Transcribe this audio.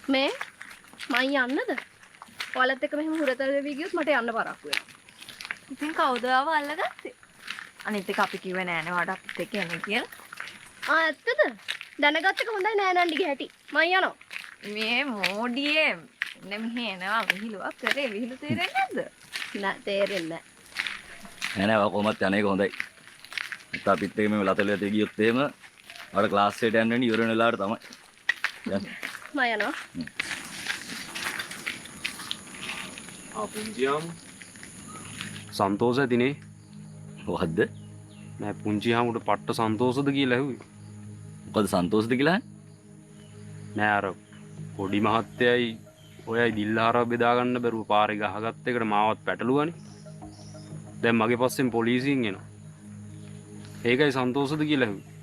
මේ මං යන්නද? ඔයාලත් එක්ක මෙහෙම හුරතල් වෙවි ගියොත් මට යන්න පරක්කු වෙනවා. ඉතින් කවුද ආව අල්ලගත්තේ? අනිත් එක අපි කිව්වේ නෑනේ ඔයාට අපිත් එක්ක එන්න කියලා. ඇත්තද? දැනගත්ත එක හොඳයි නෑ නන්ඩිගේ හැටි. මං යනවා. මේ මෝඩියේ මෙහෙ එනවා විහිළුවක් කරේ විහිළු තේරෙන්නේ නැද්ද? නෑ තේරෙන්නේ නෑ. නෑ කොහොමත් යන්නේ හොඳයි. නැත්නම් අපිත් එක්ක මේ ලතල යතේ ගියොත් එහෙම අර ක්ලාස් එකට යන්න වෙන්නේ ඉවර වෙන වෙලාවට තමයි. යන්න. මං යනවා. පුංචියම් සන්තෝෂ ඇතිනේ. මොකද්ද? නෑ පුංචි හාමුට පට්ට සන්තෝෂද කියලා ඇහුවේ. මොකද සන්තෝෂද කියලා? නෑ අර පොඩි මහත්තයයි ඔයයි දිල්හාරව බෙදා ගන්න බැරුව පාරේ ගහගත්ත එකට මාවත් පැටලුවානේ. දැන් මගේ පස්සෙන් පොලිසියෙන් එනවා. ඒකයි සන්තෝෂද කියලා ඇහුවේ.